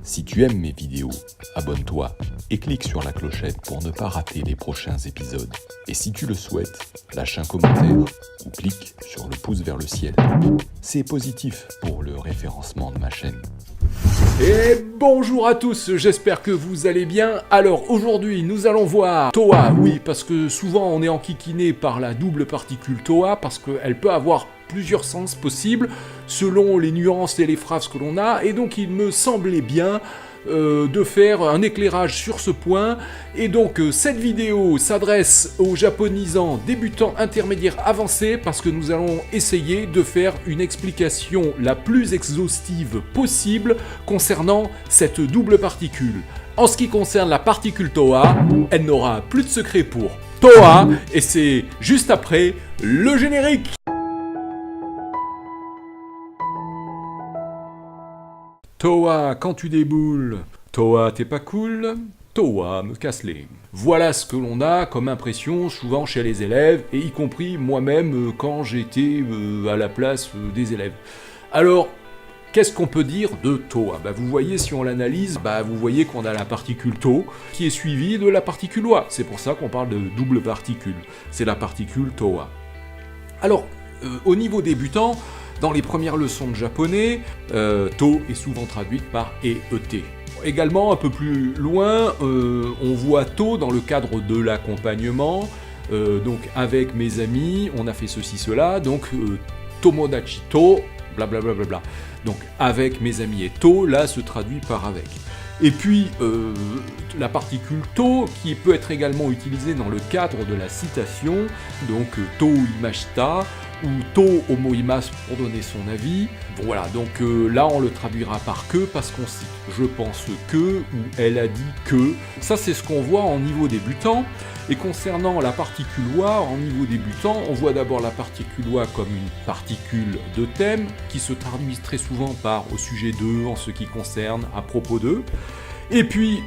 Si tu aimes mes vidéos, abonne-toi et clique sur la clochette pour ne pas rater les prochains épisodes. Et si tu le souhaites, lâche un commentaire ou clique sur le pouce vers le ciel. C'est positif pour le référencement de ma chaîne. Et bonjour à tous, j'espère que vous allez bien. Alors aujourd'hui nous allons voir TOA, oui parce que souvent on est enquiquiné par la double particule TOA parce qu'elle peut avoir plusieurs sens possibles selon les nuances et les phrases que l'on a, et donc il me semblait bien de faire un éclairage sur ce point. Et donc cette vidéo s'adresse aux japonisants débutants, intermédiaires, avancés, parce que nous allons essayer de faire une explication la plus exhaustive possible concernant cette double particule. En ce qui concerne la particule TOA, elle n'aura plus de secret pour TOA, et c'est juste après le générique. TOA, quand tu déboules, TOA, t'es pas cool, TOA, me casse les... Voilà ce que l'on a comme impression souvent chez les élèves, et y compris moi-même quand j'étais à la place des élèves. Alors, qu'est-ce qu'on peut dire de TOA ? Vous voyez, si on l'analyse, vous voyez qu'on a la particule TO qui est suivie de la particule OA. C'est pour ça qu'on parle de double particule. C'est la particule TOA. Alors, au niveau débutant, dans les premières leçons de japonais, To est souvent traduite par EET. Également, un peu plus loin, on voit To dans le cadre de l'accompagnement. Donc, avec mes amis, on a fait ceci, cela. Donc, Tomodachi To, blablabla. Donc, avec mes amis et To, là, se traduit par avec. Et puis, la particule To, qui peut être également utilisée dans le cadre de la citation, donc To imashita, ou To omoimasu pour donner son avis. Bon, voilà, donc là on le traduira par que parce qu'on cite je pense que ou elle a dit que. Ça c'est ce qu'on voit en niveau débutant. Et concernant la particule OA, en niveau débutant, on voit d'abord la particule OA comme une particule de thème qui se traduit très souvent par au sujet d'eux, en ce qui concerne, à propos d'eux. Et puis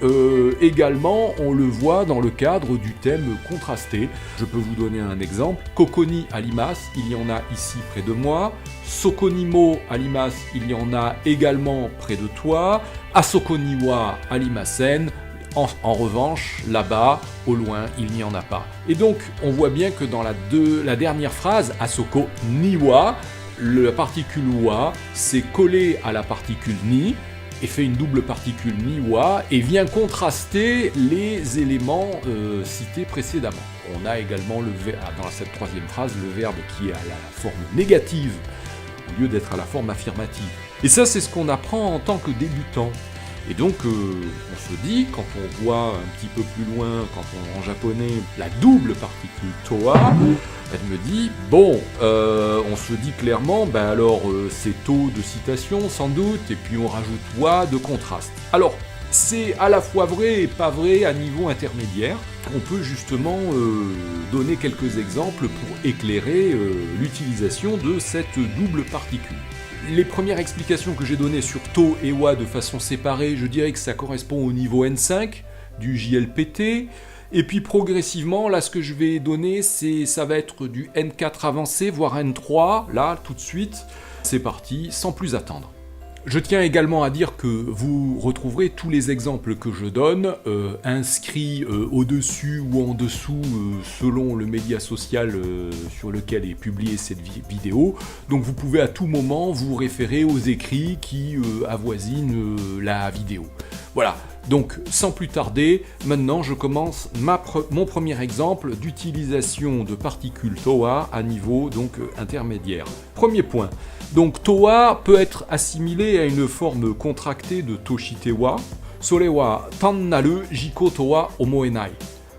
également, on le voit dans le cadre du thème contrasté. Je peux vous donner un exemple. Kokoni alimas, il y en a ici près de moi. Sokonimo alimas, il y en a également près de toi. Asokoniwa alimasen. En revanche, là-bas, au loin, il n'y en a pas. Et donc, on voit bien que dans la dernière phrase, Asoko niwa, la particule wa s'est collée à la particule ni, et fait une double particule niwa, et vient contraster les éléments cités précédemment. On a également dans cette troisième phrase le verbe qui est à la forme négative, au lieu d'être à la forme affirmative. Et ça, c'est ce qu'on apprend en tant que débutant. Et donc, on se dit, quand on voit un petit peu plus loin, en japonais, la double particule TOA, elle me dit, bon, on se dit clairement, alors c'est TO de citation sans doute, et puis on rajoute WA de contraste. Alors, c'est à la fois vrai et pas vrai à niveau intermédiaire. On peut justement donner quelques exemples pour éclairer l'utilisation de cette double particule. Les premières explications que j'ai données sur To et Wa de façon séparée, je dirais que ça correspond au niveau N5 du JLPT. Et puis progressivement, là ce que je vais donner, ça va être du N4 avancé, voire N3, là tout de suite. C'est parti, sans plus attendre. Je tiens également à dire que vous retrouverez tous les exemples que je donne inscrits au-dessus ou en dessous selon le média social sur lequel est publiée cette vidéo. Donc vous pouvez à tout moment vous référer aux écrits qui avoisinent la vidéo. Voilà, donc sans plus tarder, maintenant je commence mon premier exemple d'utilisation de particules TOA à niveau intermédiaire. Premier point. Donc TOA peut être assimilé à une forme contractée de Toshite wa. Sore wa tannaru jiko toa omoenai.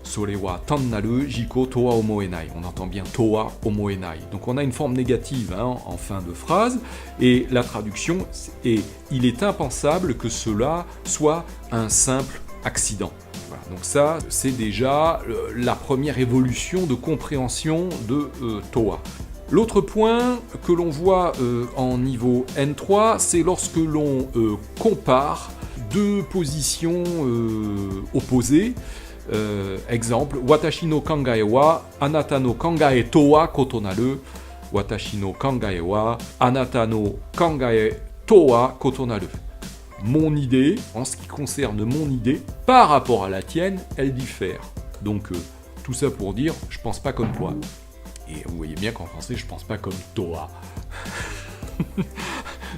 Sore wa tannaru jiko toa omoenai. On entend bien toa omoenai. Donc on a une forme négative en fin de phrase. Et la traduction est « il est impensable que cela soit un simple accident ». Voilà, donc ça, c'est déjà la première évolution de compréhension de TOA. L'autre point que l'on voit en niveau N3, c'est lorsque l'on compare deux positions opposées. Exemple, Watashi no kangae wa anata no kangae to wa kotonaru. Watashi no kangae wa anata no kangae to wa kotonaru. mon idée, en ce qui concerne mon idée, par rapport à la tienne, elle diffère. Donc, tout ça pour dire, je pense pas comme toi. Et vous voyez bien qu'en français, je pense pas comme toi.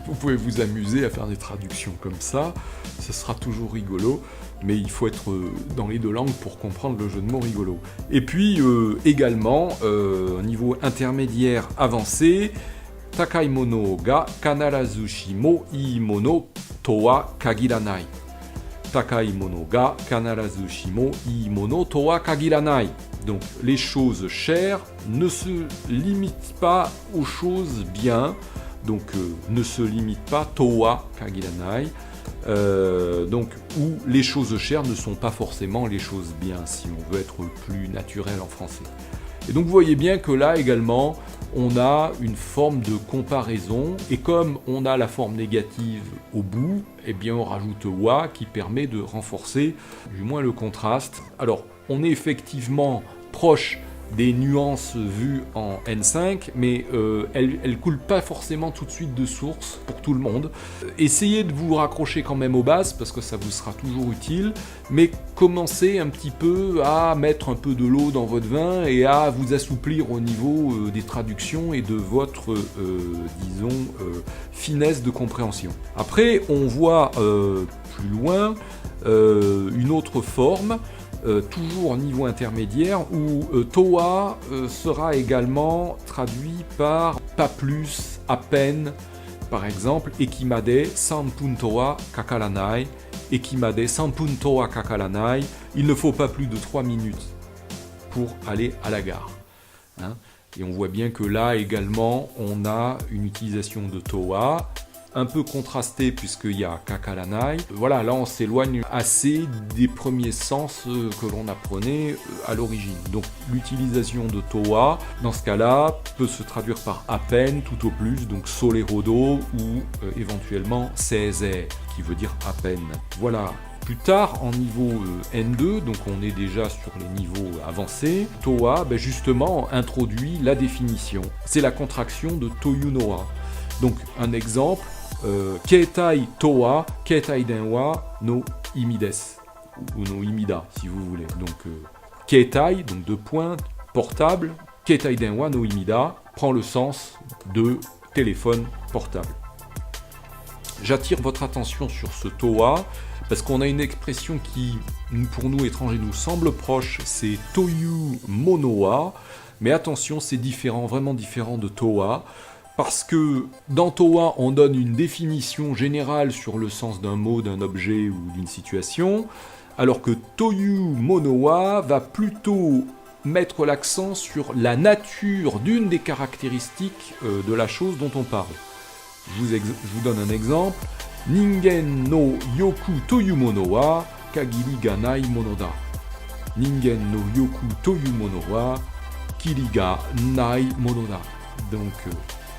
Vous pouvez vous amuser à faire des traductions comme ça, ce sera toujours rigolo, mais il faut être dans les deux langues pour comprendre le jeu de mots rigolo. Et puis, également, niveau intermédiaire avancé, Takai mono ga kanarazu shimo ii mono to wa kagiranai. Takai mono ga kanarazu shimo ii mono to wa kagiranai. Donc, les choses chères ne se limitent pas aux choses bien. Donc, ne se limitent pas, towa kagiranai. Donc, où les choses chères ne sont pas forcément les choses bien, si on veut être plus naturel en français. Et donc, vous voyez bien que là également, on a une forme de comparaison, et comme on a la forme négative au bout, eh bien on rajoute wa qui permet de renforcer du moins le contraste. Alors, on est effectivement proche des nuances vues en N5, mais elles coulent pas forcément tout de suite de source pour tout le monde. Essayez de vous raccrocher quand même aux bases, parce que ça vous sera toujours utile, mais commencez un petit peu à mettre un peu de l'eau dans votre vin et à vous assouplir au niveau des traductions et de votre, finesse de compréhension. Après, on voit plus loin une autre forme, toujours au niveau intermédiaire, où towa sera également traduit par pas plus, à peine. Par exemple, ekimade sanpun towa kakaranai, ekimade sanpun towa kakaranai, il ne faut pas plus de 3 minutes pour aller à la gare. Hein, et on voit bien que là également, on a une utilisation de towa, un peu contrasté puisqu'il y a kakaranai. Voilà, là on s'éloigne assez des premiers sens que l'on apprenait à l'origine. Donc l'utilisation de towa, dans ce cas-là, peut se traduire par à peine, tout au plus, donc solerodo ou éventuellement seize, qui veut dire à peine. Voilà. Plus tard, en niveau N2, donc on est déjà sur les niveaux avancés, towa, justement, introduit la définition. C'est la contraction de toyunoa. Donc un exemple, Keitai towa, Keitai denwa no imides, ou no imida, si vous voulez. Donc Keitai, donc 2 points, portable, Keitai denwa no imida, prend le sens de téléphone portable. J'attire votre attention sur ce towa, parce qu'on a une expression qui, pour nous étrangers, nous semble proche, c'est toyu monoa, mais attention, c'est différent, vraiment différent de towa. Parce que dans towa, on donne une définition générale sur le sens d'un mot, d'un objet ou d'une situation, alors que toyu monowa va plutôt mettre l'accent sur la nature d'une des caractéristiques de la chose dont on parle. Je vous donne un exemple. Ningen no yoku toyu mono wa kagiri ga nai mono da. Ningen no yoku toyu mono wa kiri ga nai mono da. Donc,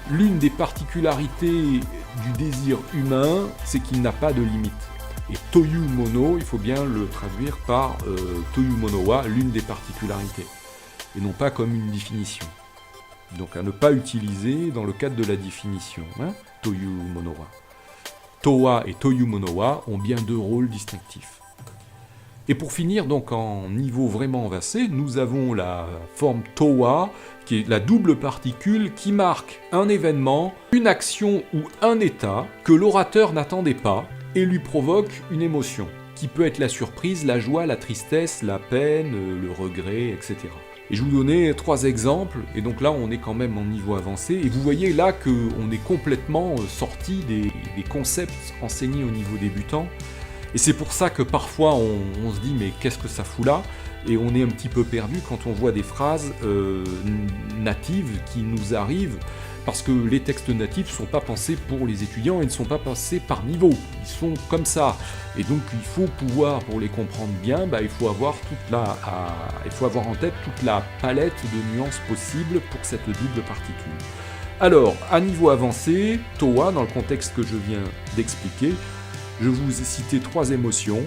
l'une des particularités du désir humain, c'est qu'il n'a pas de limite. Et toyu mono, il faut bien le traduire par toyu mono wa, l'une des particularités, et non pas comme une définition. Donc à ne pas utiliser dans le cadre de la définition, hein, toyu mono wa. Towa et toyu mono wa ont bien 2 rôles distinctifs. Et pour finir, donc en niveau vraiment avancé, nous avons la forme towa, qui est la double particule qui marque un événement, une action ou un état que l'orateur n'attendait pas et lui provoque une émotion, qui peut être la surprise, la joie, la tristesse, la peine, le regret, etc. Et je vous donnais 3 exemples, et donc là on est quand même en niveau avancé, et vous voyez là qu'on est complètement sorti des concepts enseignés au niveau débutant. Et c'est pour ça que parfois on se dit mais qu'est-ce que ça fout là ? Et on est un petit peu perdu quand on voit des phrases natives qui nous arrivent, parce que les textes natifs ne sont pas pensés pour les étudiants et ne sont pas pensés par niveau, ils sont comme ça. Et donc il faut pouvoir, pour les comprendre bien, il faut avoir en tête toute la palette de nuances possibles pour cette double particule. Alors, à niveau avancé, towa, dans le contexte que je viens d'expliquer, je vous ai cité 3 émotions.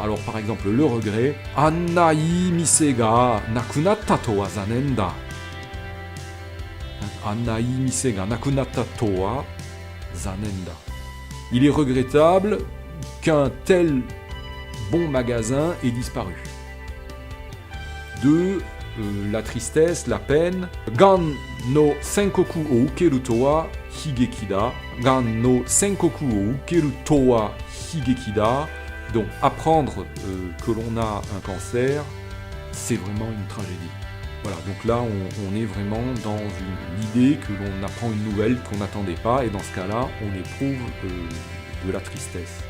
Alors par exemple le regret, Anna ii mise ga nakunatta to wa zanen da. Anna ii mise ga nakunatta to wa zanen da. Il est regrettable qu'un tel bon magasin ait disparu. 2. La tristesse, la peine. Gan no senkoku o ukeru to wa higeki da. Gan no senkoku o ukeru to wa higeki da. Donc apprendre que l'on a un cancer, c'est vraiment une tragédie. Voilà, donc là on est vraiment dans l'idée que l'on apprend une nouvelle qu'on n'attendait pas, et dans ce cas-là, on éprouve de la tristesse.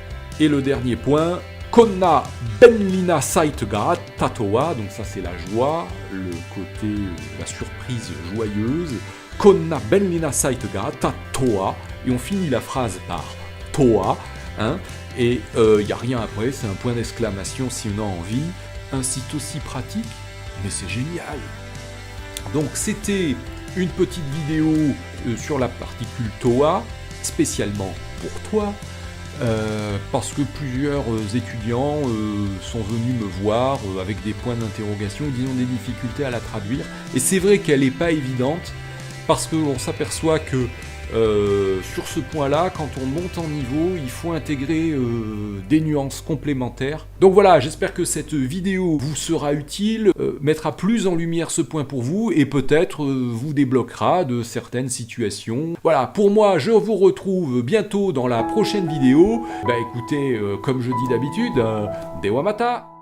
Et le dernier point, Konna benlina site ga tatoa, donc ça c'est la joie, le côté, la surprise joyeuse. Konna benlina site ga tatoa, et on finit la phrase par toa, hein, et il n'y a rien après, c'est un point d'exclamation si on a envie. Un site aussi pratique, mais c'est génial. Donc c'était une petite vidéo sur la particule TOA, spécialement pour toi, parce que plusieurs étudiants sont venus me voir avec des points d'interrogation, disons des difficultés à la traduire. Et c'est vrai qu'elle n'est pas évidente, parce qu'on s'aperçoit que sur ce point-là, quand on monte en niveau, il faut intégrer des nuances complémentaires. Donc voilà, j'espère que cette vidéo vous sera utile, mettra plus en lumière ce point pour vous, et peut-être vous débloquera de certaines situations. Voilà, pour moi, je vous retrouve bientôt dans la prochaine vidéo. Bah écoutez, comme je dis d'habitude, Dewa Mata!